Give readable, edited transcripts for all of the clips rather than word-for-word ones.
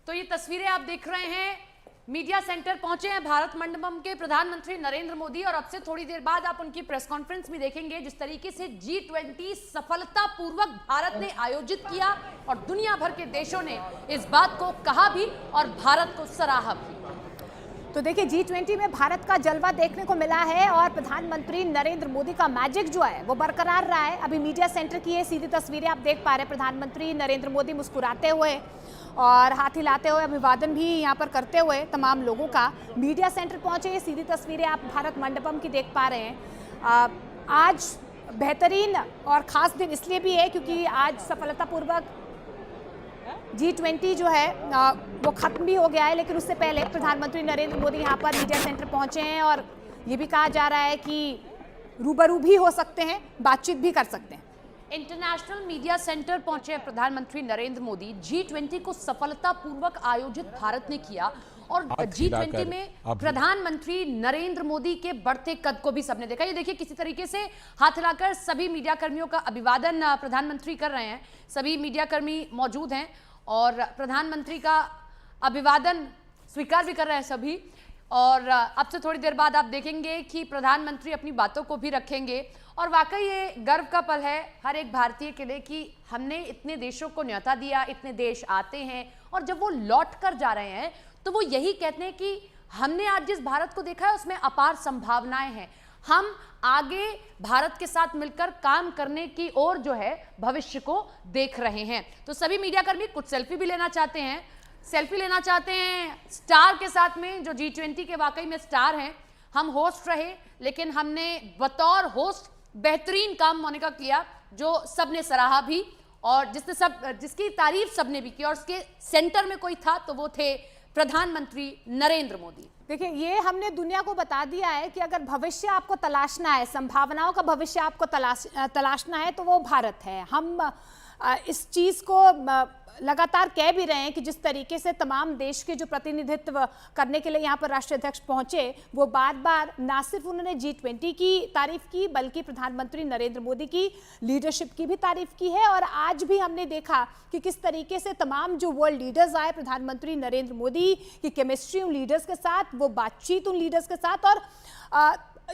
तो ये तस्वीरें आप देख रहे हैं, मीडिया सेंटर पहुंचे हैं भारत मंडपम के प्रधानमंत्री नरेंद्र मोदी और अब से थोड़ी देर बाद आप उनकी प्रेस कॉन्फ्रेंस भी देखेंगे। जिस तरीके से G20 सफलतापूर्वक भारत ने आयोजित किया और दुनिया भर के देशों ने इस बात को कहा भी और भारत को सराहा भी। तो देखिए G20 में भारत का जलवा देखने को मिला है और प्रधानमंत्री नरेंद्र मोदी का मैजिक जो है वो बरकरार रहा है। अभी मीडिया सेंटर की ये सीधी तस्वीरें आप देख पा रहे हैं। प्रधानमंत्री नरेंद्र मोदी मुस्कुराते हुए और हाथ हिलाते हुए अभिवादन भी यहाँ पर करते हुए तमाम लोगों का मीडिया सेंटर पहुंचे। ये सीधी तस्वीरें आप भारत मंडपम की देख पा रहे हैं। आज बेहतरीन और ख़ास दिन इसलिए भी है क्योंकि आज सफलतापूर्वक G20 जो है वो खत्म भी हो गया है, लेकिन उससे पहले प्रधानमंत्री नरेंद्र मोदी यहाँ पर मीडिया सेंटर पहुंचे हैं और ये भी कहा जा रहा है कि रूबरू भी हो सकते हैं, बातचीत भी कर सकते हैं। इंटरनेशनल मीडिया सेंटर पहुंचे प्रधानमंत्री नरेंद्र मोदी। G20 को सफलतापूर्वक आयोजित भारत ने किया और G20 में प्रधानमंत्री नरेंद्र मोदी के बढ़ते कद को भी सबने देखा। ये देखिए किसी तरीके से हाथ हिलाकर सभी मीडिया कर्मियों का अभिवादन प्रधानमंत्री कर रहे हैं। सभी मीडिया कर्मी मौजूद हैं और प्रधानमंत्री का अभिवादन स्वीकार भी कर रहे हैं सभी। और अब से थोड़ी देर बाद आप देखेंगे कि प्रधानमंत्री अपनी बातों को भी रखेंगे और वाकई ये गर्व का पल है हर एक भारतीय के लिए कि हमने इतने देशों को न्योता दिया, इतने देश आते हैं और जब वो लौट कर जा रहे हैं तो वो यही कहते हैं कि हमने आज जिस भारत को देखा है उसमें अपार संभावनाएं हैं। हम आगे भारत के साथ मिलकर काम करने की ओर जो है भविष्य को देख रहे हैं। तो सभी मीडिया कर्मी कुछ सेल्फी भी लेना चाहते हैं, सेल्फी लेना चाहते हैं स्टार के साथ में जो G20 के वाकई में स्टार हैं। हम होस्ट रहे लेकिन हमने बतौर होस्ट बेहतरीन काम मोनिका किया जो सबने सराहा भी और जिसकी तारीफ सबने भी की और उसके सेंटर में कोई था तो वो थे प्रधानमंत्री नरेंद्र मोदी। देखिए ये हमने दुनिया को बता दिया है कि अगर भविष्य आपको तलाशना है, संभावनाओं का भविष्य आपको तलाशना है तो वो भारत है। हम इस चीज़ को लगातार कह भी रहे हैं कि जिस तरीके से तमाम देश के जो प्रतिनिधित्व करने के लिए यहाँ पर राष्ट्रीय अध्यक्ष पहुंचे वो बार बार ना सिर्फ उन्होंने G20 की तारीफ की बल्कि प्रधानमंत्री नरेंद्र मोदी की लीडरशिप की भी तारीफ की है। और आज भी हमने देखा कि किस तरीके से तमाम जो वर्ल्ड लीडर्स आए प्रधानमंत्री नरेंद्र मोदी की केमिस्ट्री उन लीडर्स के साथ, वो बातचीत उन लीडर्स के साथ और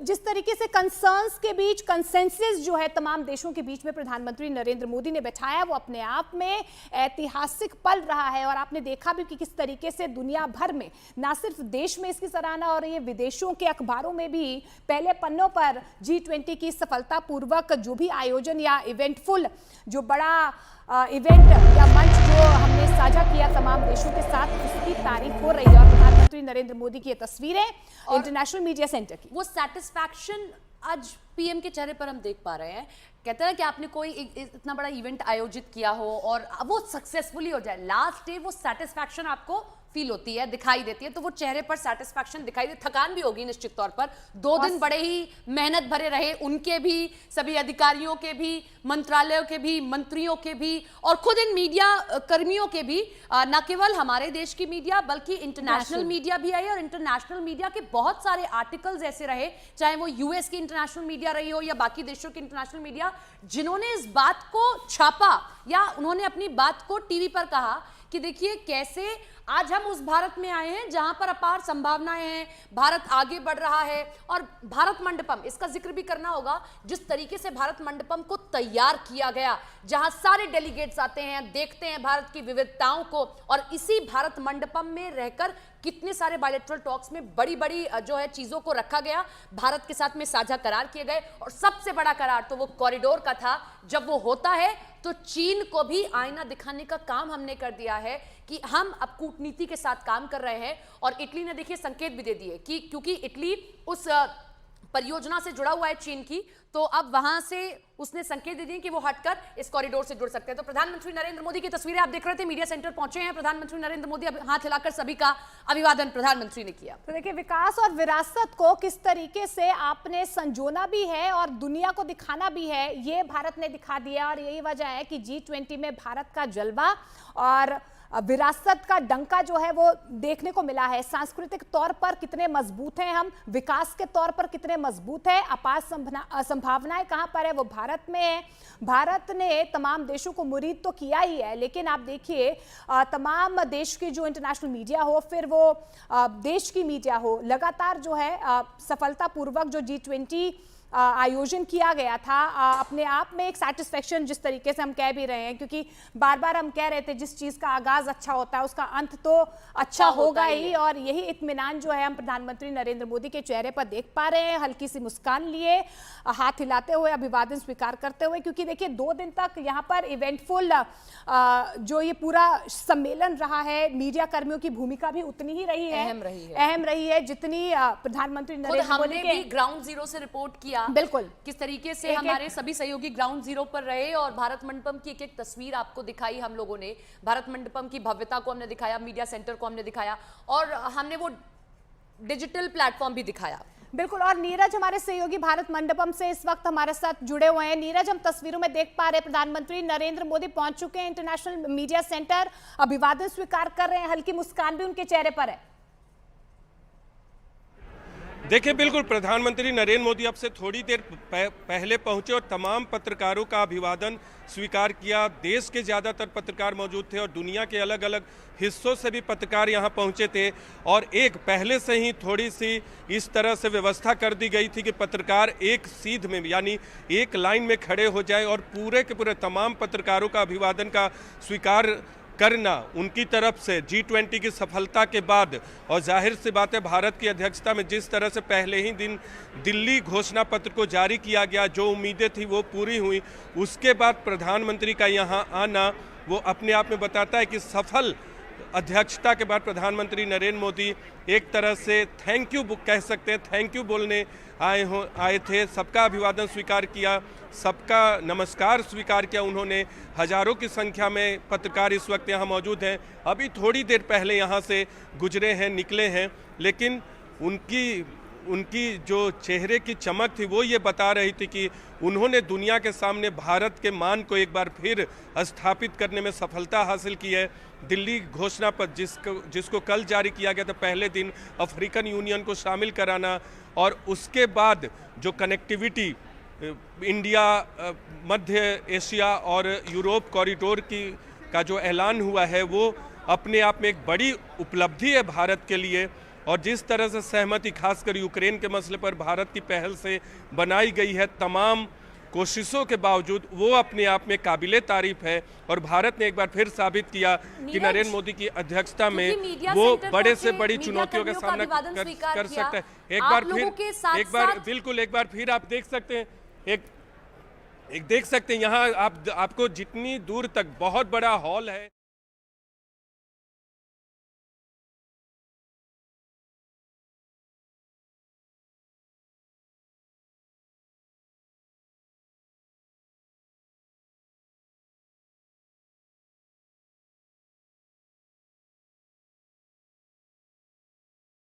जिस तरीके से कंसर्न्स के बीच कंसेंसस जो है तमाम देशों के बीच में प्रधानमंत्री नरेंद्र मोदी ने बैठाया वो अपने आप में ऐतिहासिक पल रहा है। और आपने देखा भी कि किस तरीके से दुनिया भर में ना सिर्फ देश में इसकी सराहना और ये विदेशों के अखबारों में भी पहले पन्नों पर G20 की सफलतापूर्वक जो भी आयोजन या इवेंटफुल जो बड़ा इवेंट या मंच जो हमने साझा किया तमाम देशों के साथ उसकी तारीफ हो रही है। और प्रधानमंत्री नरेंद्र मोदी की ये तस्वीरें इंटरनेशनल मीडिया सेंटर की, वो सेटिस्फैक्शन आज पीएम के चेहरे पर हम देख पा रहे हैं। कहते हैं कि आपने कोई इतना बड़ा इवेंट आयोजित किया हो और वो सक्सेसफुली हो जाए, लास्ट डे वो सेटिस्फैक्शन आपको फील होती है, दिखाई देती है, तो वो चेहरे पर सेटिस्फैक्शन दिखाई दे। थकान भी होगी निश्चित तौर पर, 2 दिन बड़े ही मेहनत भरे रहे, उनके भी, सभी अधिकारियों के भी, मंत्रालयों के भी, मंत्रियों के भी और खुद इन मीडिया कर्मियों के भी। न केवल हमारे देश की मीडिया बल्कि इंटरनेशनल मीडिया भी आई और इंटरनेशनल मीडिया के बहुत सारे आर्टिकल्स ऐसे रहे, चाहे वो यूएस की इंटरनेशनल मीडिया रही हो या बाकी देशों की इंटरनेशनल मीडिया, जिन्होंने इस बात को छापा या उन्होंने अपनी बात को टीवी पर कहा कि देखिए कैसे आज हम उस भारत में आए हैं जहां पर अपार संभावनाएं हैं, भारत आगे बढ़ रहा है। और भारत मंडपम, इसका जिक्र भी करना होगा, जिस तरीके से भारत मंडपम को तैयार किया गया, जहां सारे डेलीगेट्स आते हैं, देखते हैं भारत की विविधताओं को और इसी भारत मंडपम में रहकर कितने सारे बायलैटरल टॉक्स में बड़ी बड़ी जो है चीजों को रखा गया, भारत के साथ में साझा करार किए गए। और सबसे बड़ा करार तो वो कॉरिडोर का था। जब वो होता है तो चीन को भी आईना दिखाने का काम हमने कर दिया है कि हम अब कूटनीति के साथ काम कर रहे हैं। और इटली ने देखिए संकेत भी दे दिए कि क्योंकि इटली उस परियोजना से जुड़ा हुआ है चीन की, तो अब वहां से उसने संकेत दे दिए कि वो हटकर इस कॉरिडोर से जुड़ सकते हैं। तो प्रधानमंत्री नरेंद्र मोदी की तस्वीरें आप देख रहे थे, मीडिया सेंटर पहुंचे हैं प्रधानमंत्री नरेंद्र मोदी, हाथ हिलाकर सभी का अभिवादन प्रधानमंत्री ने किया। तो देखिए विकास और विरासत को किस तरीके से आपने संजोना भी है और दुनिया को दिखाना भी है, ये भारत ने दिखा दिया। और यही वजह है कि G20 में भारत का जलवा और विरासत का डंका जो है वो देखने को मिला है। सांस्कृतिक तौर पर कितने मजबूत हैं हम, विकास के तौर पर कितने मजबूत है, अपार संभावनाएं कहां पर है, वो भारत में है। भारत ने तमाम देशों को मुरीद तो किया ही है, लेकिन आप देखिए तमाम देश की जो इंटरनेशनल मीडिया हो, फिर वो देश की मीडिया हो, लगातार जो है सफलतापूर्वक जो G20 आयोजन किया गया था, अपने आप में एक सेटिस्फेक्शन जिस तरीके से हम कह भी रहे हैं, क्योंकि बार बार हम कह रहे थे जिस चीज़ का आगाज अच्छा होता है उसका अंत तो अच्छा होगा ही, और यही इत्मीनान जो है हम प्रधानमंत्री नरेंद्र मोदी के चेहरे पर देख पा रहे हैं, हल्की सी मुस्कान लिए, हाथ हिलाते हुए, अभिवादन स्वीकार करते हुए। क्योंकि देखिए 2 दिन तक यहाँ पर इवेंटफुल जो ये पूरा सम्मेलन रहा है, मीडिया कर्मियों की भूमिका भी उतनी ही रही है, अहम रही है जितनी प्रधानमंत्री नरेंद्र मोदी के ग्राउंड जीरो से रिपोर्ट किया बिल्कुल किस तरीके से हमारे सभी सहयोगी ग्राउंड जीरो पर रहे और भारत मंडपम की एक तस्वीर आपको दिखाई हम लोगों ने, भारत मंडपम की भव्यता को हमने दिखाया, मीडिया सेंटर को हमने दिखाया और हमने वो डिजिटल प्लेटफॉर्म भी दिखाया। बिल्कुल। और नीरज हमारे सहयोगी भारत मंडपम से इस वक्त हमारे साथ जुड़े हुए हैं। नीरज, हम तस्वीरों में देख पा रहे हैं प्रधानमंत्री नरेंद्र मोदी पहुंच चुके हैं इंटरनेशनल मीडिया सेंटर, अभिवादन स्वीकार कर रहे हैं, हल्की मुस्कान भी उनके चेहरे पर है। देखिए, बिल्कुल प्रधानमंत्री नरेंद्र मोदी अब से थोड़ी देर पहले पहुंचे और तमाम पत्रकारों का अभिवादन स्वीकार किया। देश के ज़्यादातर पत्रकार मौजूद थे और दुनिया के अलग अलग हिस्सों से भी पत्रकार यहां पहुंचे थे और एक पहले से ही थोड़ी सी इस तरह से व्यवस्था कर दी गई थी कि पत्रकार एक सीध में यानी एक लाइन में खड़े हो जाए और पूरे के पूरे तमाम पत्रकारों का अभिवादन का स्वीकार करना उनकी तरफ से G20 की सफलता के बाद। और जाहिर सी बात है, भारत की अध्यक्षता में जिस तरह से पहले ही दिन दिल्ली घोषणा पत्र को जारी किया गया, जो उम्मीदें थी वो पूरी हुई, उसके बाद प्रधानमंत्री का यहाँ आना वो अपने आप में बताता है कि सफल अध्यक्षता के बाद प्रधानमंत्री नरेंद्र मोदी एक तरह से थैंक यू कह सकते हैं, थैंक यू बोलने आए थे। सबका अभिवादन स्वीकार किया, सबका नमस्कार स्वीकार किया उन्होंने। हजारों की संख्या में पत्रकार इस वक्त यहाँ मौजूद हैं, अभी थोड़ी देर पहले यहाँ से गुजरे हैं, निकले हैं, लेकिन उनकी जो चेहरे की चमक थी वो ये बता रही थी कि उन्होंने दुनिया के सामने भारत के मान को एक बार फिर स्थापित करने में सफलता हासिल की है। दिल्ली घोषणा पत्र जिसको कल जारी किया गया था, पहले दिन अफ्रीकन यूनियन को शामिल कराना और उसके बाद जो कनेक्टिविटी इंडिया, मध्य एशिया और यूरोप कॉरिडोर का जो ऐलान हुआ है, वो अपने आप में एक बड़ी उपलब्धि है भारत के लिए। और जिस तरह से सहमति खासकर यूक्रेन के मसले पर भारत की पहल से बनाई गई है, तमाम कोशिशों के बावजूद वो अपने आप में काबिले तारीफ है। और भारत ने एक बार फिर साबित किया कि नरेंद्र मोदी की अध्यक्षता में वो बड़े से बड़ी चुनौतियों का सामना कर सकता है। एक बार बिल्कुल एक बार फिर आप देख सकते हैं, एक देख सकते हैं यहाँ आपको जितनी दूर तक बहुत बड़ा हॉल है।